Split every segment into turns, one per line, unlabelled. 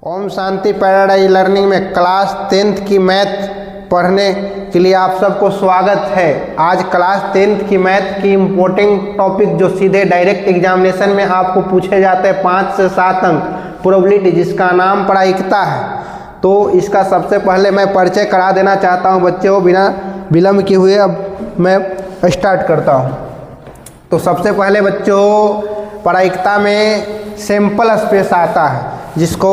Om Shanti paradise learning में class 10th की math पढ़ने के लिए आप सबको स्वागत है। आज क्लास 10th की मैथ की इम्पोर्टेंट टॉपिक जो सीधे डायरेक्ट एग्जामिनेशन में आपको पूछे जाते हैं 5 से 7 अंक प्रोबेबिलिटी, जिसका नाम प्रायिकता है। तो इसका सबसे पहले मैं परिचय करा देना चाहता हूं बच्चों, बिना विलम्ब किए हुए अब मैं स्टार्ट करता हूं। तो सबसे पहले बच्चों प्रायिकता में सैंपल स्पेस आता है, जिसको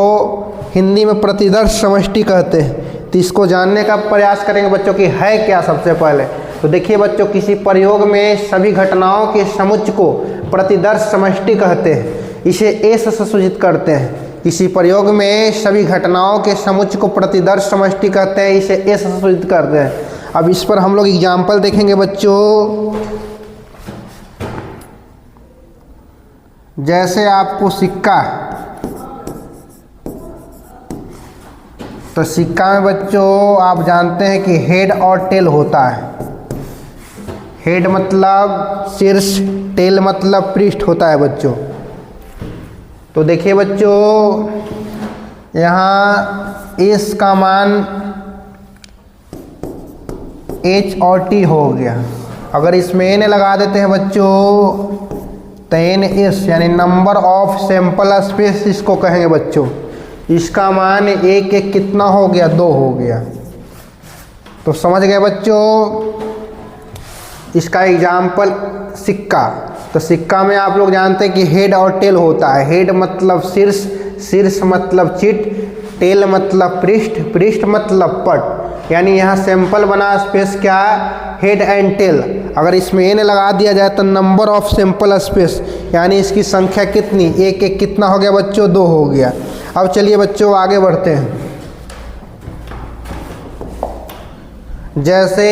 हिंदी में प्रतिदर्श समष्टि कहते हैं। तो इसको जानने का प्रयास करेंगे बच्चों कि है क्या। सबसे पहले तो देखिए बच्चों, किसी प्रयोग में सभी घटनाओं के समुच्चय को प्रतिदर्श समष्टि कहते हैं। इसे एस से सूचित करते हैं। किसी प्रयोग में सभी घटनाओं के समुच्चय को प्रतिदर्श समष्टि कहते हैं, इसे एस से सूचित करते हैं। अब इस पर हम लोग एग्जाम्पल देखेंगे बच्चों। जैसे आपको सिक्का, तो सिक्का में बच्चों आप जानते हैं कि हेड और टेल होता है। हेड मतलब शीर्ष, टेल मतलब पृष्ठ होता है बच्चों। तो देखिए बच्चों, यहाँ एस का मान एच और टी हो गया। अगर इसमें एन लगा देते हैं बच्चों तो एन एस यानी नंबर ऑफ सैंपल स्पेस इसको कहेंगे बच्चों। इसका मान एक एक कितना हो गया, 2 हो गया। तो समझ गए बच्चों। इसका एग्जाम्पल सिक्का। तो सिक्का में आप लोग जानते हैं कि हेड और टेल होता है। हेड मतलब शीर्ष, शीर्ष मतलब चिट, टेल मतलब पृष्ठ, पृष्ठ मतलब पट। यानी यहाँ सैंपल बना स्पेस क्या है, हेड एंड टेल। अगर इसमें एन लगा दिया जाए तो नंबर ऑफ सैंपल स्पेस यानी इसकी संख्या कितनी, एक एक कितना हो गया बच्चों, 2 हो गया। अब चलिए बच्चों आगे बढ़ते हैं। जैसे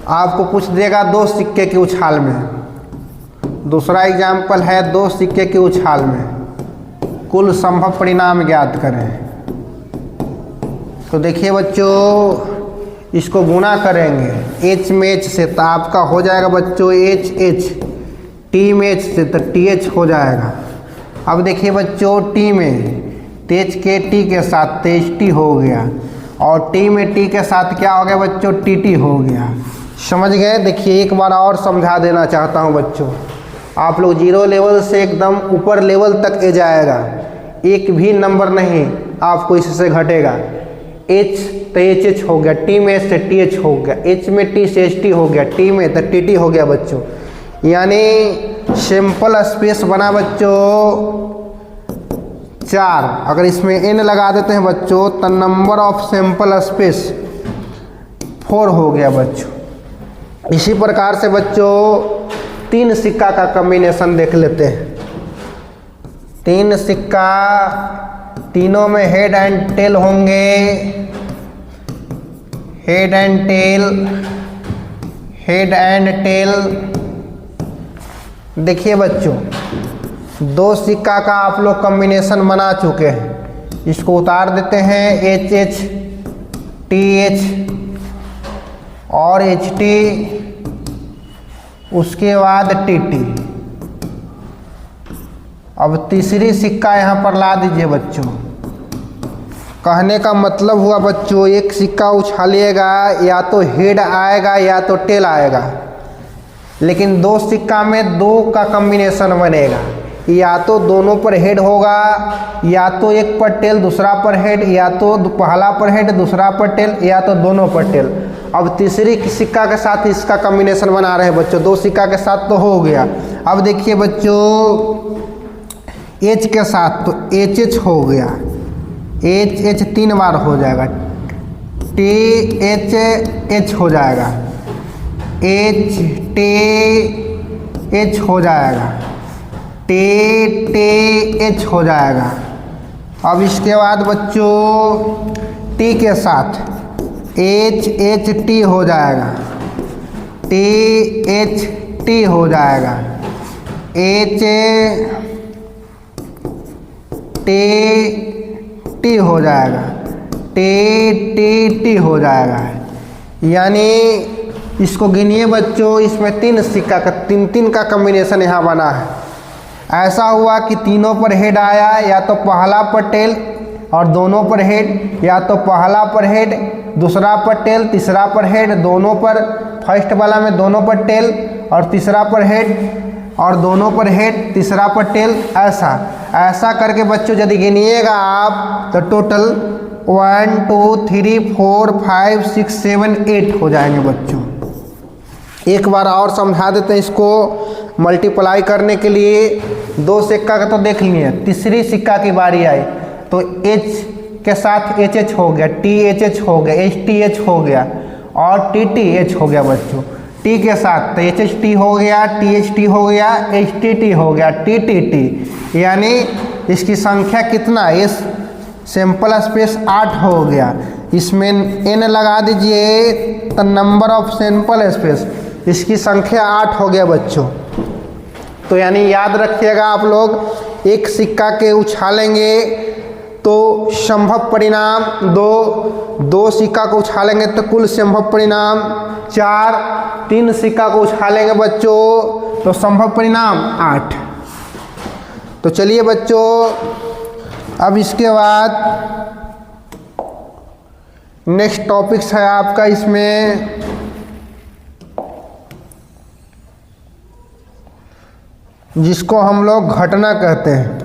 आपको पूछ देगा 2 सिक्के के उछाल में। दूसरा एग्जाम्पल है 2 सिक्के के उछाल में कुल संभव परिणाम ज्ञात करें। तो देखिए बच्चों, इसको गुणा करेंगे एच में एच से, तो आपका हो जाएगा बच्चों एच एच, टी में एच से तो टी एच हो जाएगा। अब देखिए बच्चों, टी में तेज के टी के साथ तेज टी हो गया, और टी में टी के साथ क्या हो गया बच्चों, टी टी हो गया। समझ गए। देखिए एक बार और समझा देना चाहता हूँ बच्चों। आप लोग 0 लेवल से एकदम ऊपर लेवल तक ए जाएगा, एक भी नंबर नहीं आपको इससे घटेगा। एच तो एच एच हो गया, टी में से टी एच हो गया, एच में टी से एच टी हो गया, टी में तो टी टी हो गया बच्चों। यानी सैंपल स्पेस बना बच्चों 4। अगर इसमें एन लगा देते हैं बच्चों तो नंबर ऑफ सैंपल स्पेस 4 हो गया बच्चों। इसी प्रकार से बच्चों 3 सिक्का का कॉम्बिनेशन देख लेते हैं। 3 सिक्का, तीनों में हेड एंड टेल होंगे। Head and tail, head and tail. देखिए बच्चों, 2 सिक्का का आप लोग कॉम्बिनेशन बना चुके हैं। इसको उतार देते हैं, एच एच, टी एच और एच टी, उसके बाद टी टी। अब तीसरी सिक्का यहाँ पर ला दीजिए बच्चों। कहने का मतलब हुआ बच्चों, एक सिक्का उछालिएगा या तो हेड आएगा या तो टेल आएगा, लेकिन 2 सिक्का में 2 का कॉम्बिनेशन बनेगा। या तो दोनों पर हेड होगा, या तो एक पर टेल दूसरा पर हेड, या तो पहला पर हेड दूसरा पर टेल, या तो दोनों पर टेल। अब तीसरी सिक्का के साथ इसका कॉम्बिनेशन बना रहे हैं बच्चों। 2 सिक्का के साथ तो हो गया। अब देखिए बच्चों, एच के साथ तो एच एच हो गया, एच एच 3 बार हो जाएगा, टी एच एच हो जाएगा, एच टी एच हो जाएगा, टी टी एच हो जाएगा। अब इसके बाद बच्चों टी के साथ एच एच टी हो जाएगा, टी एच टी हो जाएगा, एच टी टी हो जाएगा, टी टी टी हो जाएगा। यानी इसको गिनिए बच्चों, इसमें 3 सिक्का का 3 का कॉम्बिनेशन यहाँ बना है। ऐसा हुआ कि तीनों पर हेड आया, या तो पहला पर टेल और दोनों पर हेड, या तो पहला पर हेड दूसरा पर टेल तीसरा पर हेड, दोनों पर, फर्स्ट वाला में दोनों पर टेल और तीसरा पर हेड और दोनों पर हेड तीसरा पर टेल। ऐसा करके बच्चों यदि गिनिएगा आप तो टोटल 1 2 3 4 5 6 7 8 हो जाएंगे बच्चों। एक बार और समझा देते हैं इसको मल्टीप्लाई करने के लिए। 2 सिक्का का तो देख लिए, तीसरी सिक्का की बारी आई तो H के साथ HH हो गया, THH हो गया, HTH हो गया और TTH हो गया बच्चों। T के साथ तो HHT हो गया, THT हो गया, HTT हो गया, TTT, यानी इसकी संख्या कितना, इस सैंपल स्पेस 8 हो गया। इसमें n लगा दीजिए तो नंबर ऑफ सैंपल स्पेस, इसकी संख्या 8 हो गया बच्चों। तो यानी याद रखिएगा आप लोग, एक सिक्का के उछालेंगे तो संभव परिणाम 2 सिक्का को उछालेंगे तो कुल संभव परिणाम 4, 3 सिक्का को उछालेंगे बच्चों तो संभव परिणाम 8। तो चलिए बच्चों, अब इसके बाद नेक्स्ट टॉपिक्स है आपका, इसमें जिसको हम लोग घटना कहते हैं,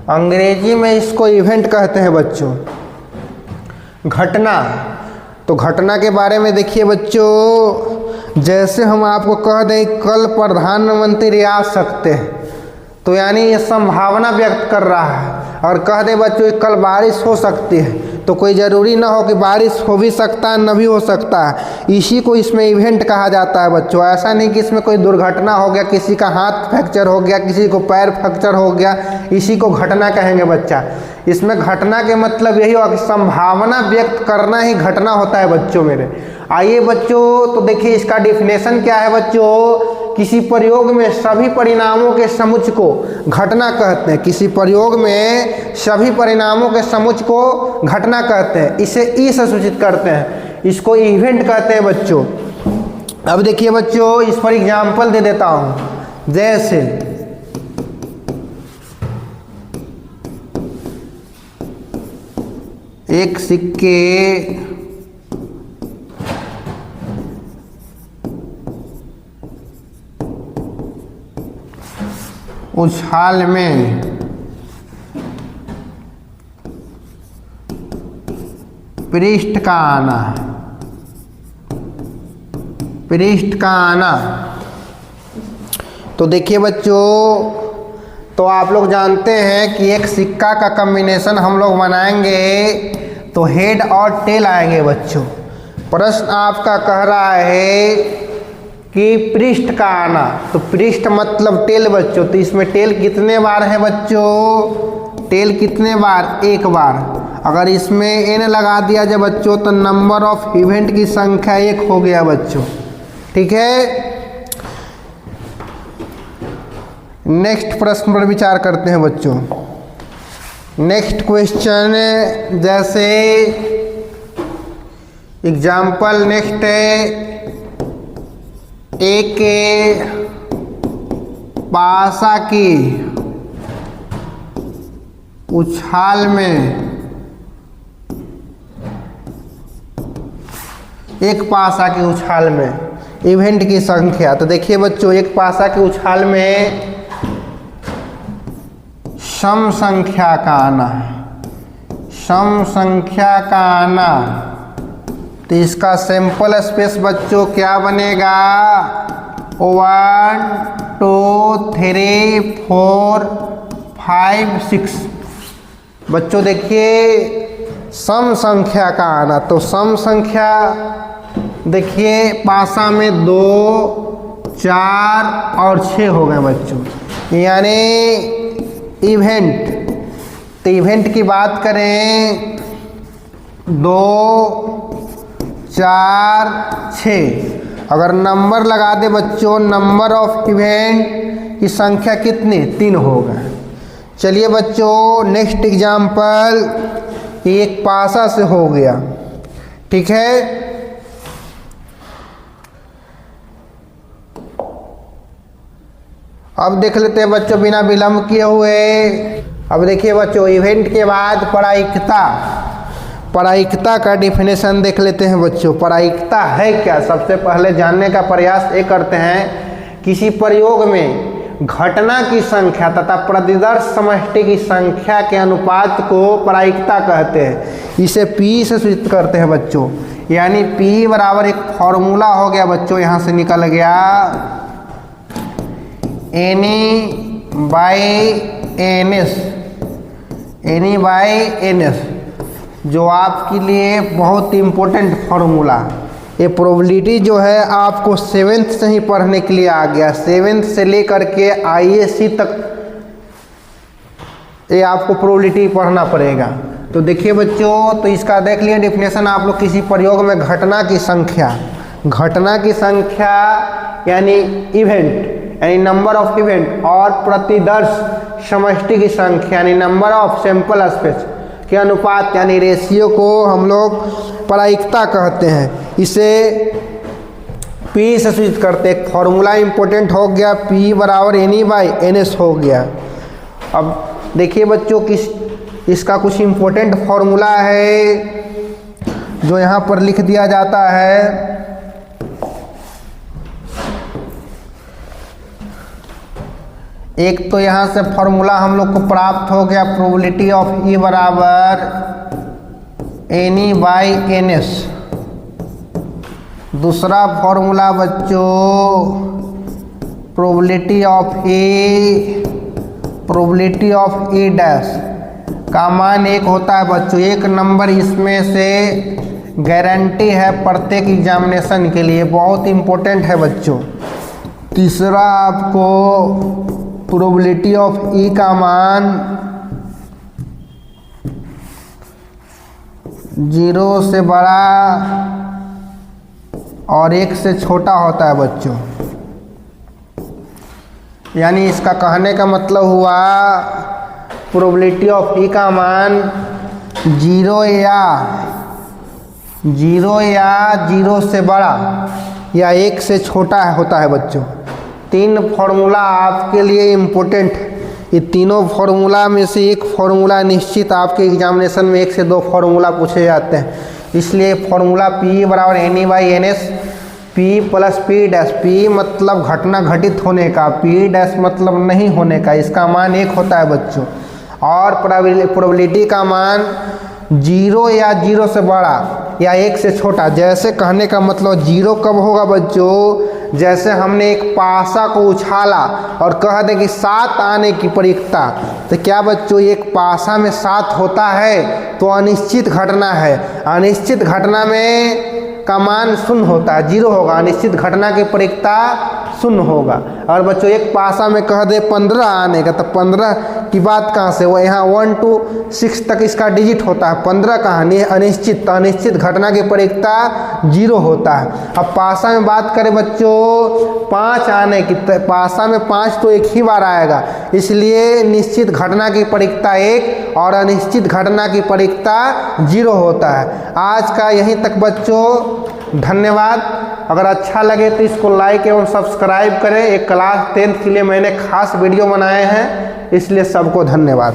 अंग्रेजी में इसको इवेंट कहते हैं बच्चों, घटना। तो घटना के बारे में देखिए बच्चों, जैसे हम आपको कह दें कल प्रधानमंत्री आ सकते हैं, तो यानी ये संभावना व्यक्त कर रहा है। और कह दे बच्चों कल बारिश हो सकती है, तो कोई ज़रूरी ना हो कि बारिश हो भी सकता है न भी हो सकता है, इसी को इसमें इवेंट कहा जाता है बच्चों। ऐसा नहीं कि इसमें कोई दुर्घटना हो गया, किसी का हाथ फ्रैक्चर हो गया, किसी को पैर फ्रैक्चर हो गया, इसी को घटना कहेंगे बच्चा। इसमें घटना के मतलब यही हो कि संभावना व्यक्त करना ही घटना होता है बच्चों मेरे। आइए बच्चों, तो देखिए इसका डिफिनेशन क्या है बच्चों, किसी प्रयोग में सभी परिणामों के समुच्चय को घटना कहते हैं। किसी प्रयोग में सभी परिणामों के समुच्चय को घटना कहते हैं, इसे ई से सूचित करते हैं, इसको इवेंट कहते हैं बच्चों। अब देखिए बच्चों, इस पर एग्जाम्पल दे देता हूं, जैसे एक सिक्के उछाल में पृष्ठ का आना, पृष्ठ का आना। तो देखिए बच्चों, तो आप लोग जानते हैं कि एक सिक्का का कॉम्बिनेशन हम लोग बनाएंगे तो हेड और टेल आएंगे बच्चों। प्रश्न आपका कह रहा है कि पृष्ठ का आना, तो पृष्ठ मतलब टेल बच्चों, तो इसमें टेल कितने बार है बच्चों, टेल कितने बार, 1 बार। अगर इसमें n लगा दिया जाए बच्चों तो नंबर ऑफ इवेंट की संख्या 1 हो गया बच्चों, ठीक है। नेक्स्ट प्रश्न पर विचार करते हैं बच्चों। नेक्स्ट क्वेश्चन, जैसे एग्जाम्पल नेक्स्ट है, एक पासा की उछाल में, एक पासा की उछाल में इवेंट की संख्या। तो देखिए बच्चों, एक पासा की उछाल में सम संख्या का आना, सम संख्या का आना, तो इसका सैंपल स्पेस बच्चों क्या बनेगा, 1 2 3 4 5 6। बच्चों देखिए सम संख्या का आना, तो सम संख्या देखिए पासा में 2 4 और 6 हो गए बच्चों, यानी इवेंट। तो इवेंट की बात करें 2 4 6, अगर नंबर लगा दे बच्चों, नंबर ऑफ इवेंट की संख्या कितनी, 3 होगा। चलिए बच्चों, नेक्स्ट एग्जाम्पल, एक पासा से हो गया, ठीक है। अब देख लेते हैं बच्चों बिना विलंब किए हुए। अब देखिए बच्चों, इवेंट के बाद प्रायिकता। प्रायिकता का डिफिनेशन देख लेते हैं बच्चों। प्रायिकता है क्या, सबसे पहले जानने का प्रयास ये करते हैं। किसी प्रयोग में घटना की संख्या तथा प्रतिदर्श समष्टि की संख्या के अनुपात को प्रायिकता कहते हैं। इसे P से सूचित करते हैं बच्चों। यानी P बराबर एक फॉर्मूला हो गया बच्चों, यहाँ से निकल गया N बाई NS, जो आपके लिए बहुत इम्पोर्टेंट फॉर्मूला। ये प्रोबेबिलिटी जो है आपको 7th से ही पढ़ने के लिए आ गया। 7th से लेकर के IAC तक ये आपको प्रोबेबिलिटी पढ़ना पड़ेगा। तो देखिए बच्चों, तो इसका देख लिए डेफिनेशन आप लोग। किसी प्रयोग में घटना की संख्या यानी इवेंट यानी नंबर ऑफ इवेंट, और प्रतिदर्श समष्टि की संख्या यानी नंबर ऑफ सैंपल स्पेस के अनुपात यानी रेशियो को हम लोग प्रायिकता कहते हैं। इसे P से सूचित करते हैं। फॉर्मूला इंपॉर्टेंट हो गया, P बराबर N बाई NS हो गया। अब देखिए बच्चों, इसका कुछ इंपॉर्टेंट फॉर्मूला है जो यहाँ पर लिख दिया जाता है। एक तो यहाँ से फॉर्मूला हम लोग को प्राप्त हो गया, प्रोबेबिलिटी ऑफ E बराबर N बाई NS। दूसरा फॉर्मूला बच्चों, प्रोबेबिलिटी ऑफ E डैश का मान 1 होता है बच्चों। 1 नंबर इसमें से गारंटी है प्रत्येक एग्जामिनेशन के लिए, बहुत इम्पोर्टेंट है बच्चों। तीसरा आपको प्रोबेबिलिटी ऑफ E का मान 0 से बड़ा और 1 से छोटा होता है बच्चों। यानी इसका कहने का मतलब हुआ प्रोबेबिलिटी ऑफ E का मान 0 या 0 से बड़ा या 1 से छोटा होता है बच्चों। 3 फॉर्मूला आपके लिए इम्पोर्टेंट है। ये तीनों फॉर्मूला में से एक फॉर्मूला निश्चित आपके एग्जामिनेशन में 1 से 2 फॉर्मूला पूछे जाते हैं। इसलिए फॉर्मूला P बराबर N by NS, P plus P dash. P मतलब घटना घटित होने का, P डैश मतलब नहीं होने का। इसका मान 1 होता है बच्चों। और प्रोबेबिलिटी का मान 0 या 0 से बड़ा या 1 से छोटा। जैसे कहने का मतलब 0 कब होगा बच्चों, जैसे हमने एक पासा को उछाला और कह दे कि 7 आने की प्रायिकता, तो क्या बच्चों एक पासा में 7 होता है तो अनिश्चित घटना है। अनिश्चित घटना में का मान 0 होता है, 0 होगा। अनिश्चित घटना की प्रायिकता 0 होगा। और बच्चों एक पासा में कह दे 15 आने का, तो 15 की बात कहाँ से, वो यहाँ 1 to 6 तक इसका डिजिट होता है। 15 कहाँ अनिश्चित, तो अनिश्चित घटना की प्रायिकता 0 होता है। अब पासा में बात करें बच्चों 5 आने की, तो पासा में 5 तो एक ही बार आएगा, इसलिए निश्चित घटना की प्रायिकता 1 और अनिश्चित घटना की प्रायिकता 0 होता है। आज का यहीं तक बच्चों, धन्यवाद। अगर अच्छा लगे तो इसको लाइक एवं सब्सक्राइब करें। एक क्लास 10th के लिए मैंने खास वीडियो बनाए हैं, इसलिए सबको धन्यवाद।